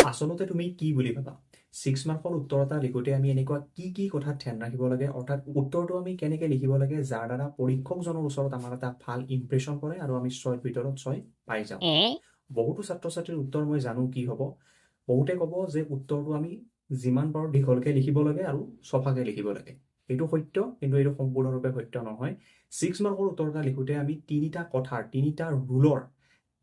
আচলতে তুমি কি বুলি ভাবা 6 মাৰ্কৰ উত্তৰ এটা লিখোঁতে আমি এনেকুৱা কি কথাত ধ্যান ৰাখিব লাগে অৰ্থাৎ উত্তৰটো আমি কেনেকৈ লিখিব লাগে যাৰ দ্বাৰা পৰীক্ষকজনৰ ওচৰত আমাৰ এটা ভাল ইমপ্ৰেশ্যন পৰে আৰু আমি 6ৰ ভিতৰত 6 পাই যাওঁ বহুতো ছাত্ৰ ছাত্ৰীৰ উত্তৰ মই জানো কি হ'ব বহুতে ক'ব যে উত্তৰটো আমি যিমান পাৰোঁ দীঘলকৈ লিখিব লাগে আৰু চফাকৈ লিখিব লাগে এইটো সত্য কিন্তু এইটো সম্পূৰ্ণৰূপে সত্য নহয় 6 মাৰ্কৰ উত্তৰ এটা লিখোঁতে আমি তিনিটা কথাৰ তিনিটা ৰুলৰ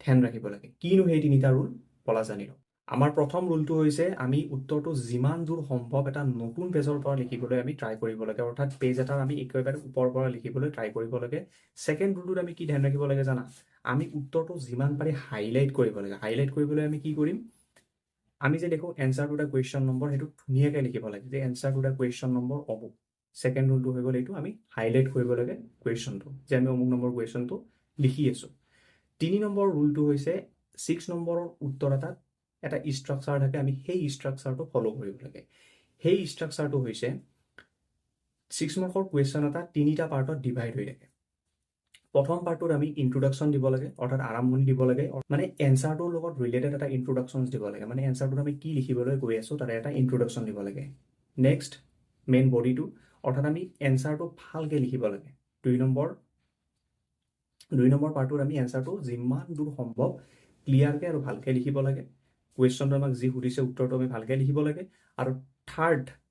ধ্যান ৰাখিব লাগে কিনো সেই তিনিটা ৰুল বলা জানি লওঁ আমাৰ প্ৰথম ৰুলটো হৈছে আমি উত্তৰটো যিমান দূৰ সম্ভৱ এটা নতুন পেজৰ পৰা লিখিবলৈ আমি ট্ৰাই কৰিব লাগে অৰ্থাৎ পেজ এটাৰ আমি একেবাৰে ওপৰৰ পৰা লিখিবলৈ ট্ৰাই কৰিব লাগে ছেকেণ্ড ৰুলটোত আমি কি ধ্যান ৰাখিব লাগে জানা আমি উত্তৰটো যিমান পাৰি হাইলাইট কৰিব লাগে হাইলাইট কৰিবলৈ আমি কি কৰিম আমি যে দেখোঁ answer to the question number সেইটো ধুনীয়াকৈ লিখিব লাগে যে answer to the question number অমুক ছেকেণ্ড ৰুলটো হৈ গ'ল এইটো আমি হাইলাইট কৰিব লাগে কুৱেশ্যনটো যে আমি অমুক নম্বৰ কুৱেশ্যনটো লিখি আছোঁ 3 নম্বৰ ৰুলটো হৈছে 6 নম্বৰৰ উত্তৰ এটাত এটা ষ্ট্ৰাকচাৰ থাকে আমি সেই ষ্ট্ৰাকচাৰটো ফ'ল' কৰিব লাগে সেই ষ্ট্ৰাকচাৰটো হৈছে 6 মাৰ্কৰ কুৱেশ্যন এটা তিনিটা পাৰ্টত ডিভাইড হৈ থাকে প্ৰথম পাৰ্টটোত আমি ইন্ট্ৰডাকশ্যন দিব লাগে অৰ্থাৎ আৰম্ভণি দিব লাগে মানে এনচাৰটোৰ লগত ৰিলেটেড এটা ইন্ট্ৰডাকশ্যন দিব লাগে মানে এনচাৰটোত আমি কি লিখিবলৈ গৈ আছোঁ তাতে এটা ইন্ট্ৰডাকশ্যন দিব লাগে নেক্সট মেইন বডিটো অৰ্থাৎ আমি এনচাৰটো ভালকৈ লিখিব লাগে 2 নম্বৰ পাৰ্টটোত আমি এনচাৰটো যিমান দূৰ সম্ভৱ ক্লিয়াৰকৈ আৰু ভালকৈ লিখিব লাগে কুৱেশ্যনটো আমাক যি সুধিছে উত্তৰটো আমি ভালকৈ লিখিব লাগে আৰু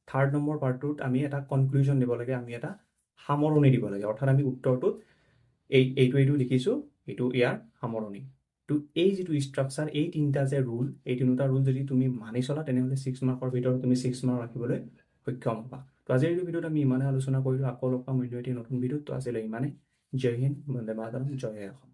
থাৰ্ড নম্বৰ পাৰ্টটোত আমি এটা কনক্লুজন দিব লাগে আমি এটা সামৰণি দিব লাগে অৰ্থাৎ আমি উত্তৰটোত এইটো লিখিছোঁ এইটো ইয়াৰ সামৰণি তো এই যিটো ষ্ট্ৰাকচাৰ এই তিনিটা যে ৰুল এই তিনিটা ৰুল যদি তুমি মানি চলা তেনেহ'লে 6 মাৰ্কৰ ভিতৰত তুমি 6 মাৰ্ক ৰাখিবলৈ সক্ষম হ'বা তো আজিৰ এই ভিডিঅ'ত আমি ইমানে আলোচনা কৰিলোঁ আকৌ লগ পাম এটি নতুন ভিডিঅ'ত তো আজিলৈ ইমানে জয় হিন্দ বন্দে মাতৰম জয় অসম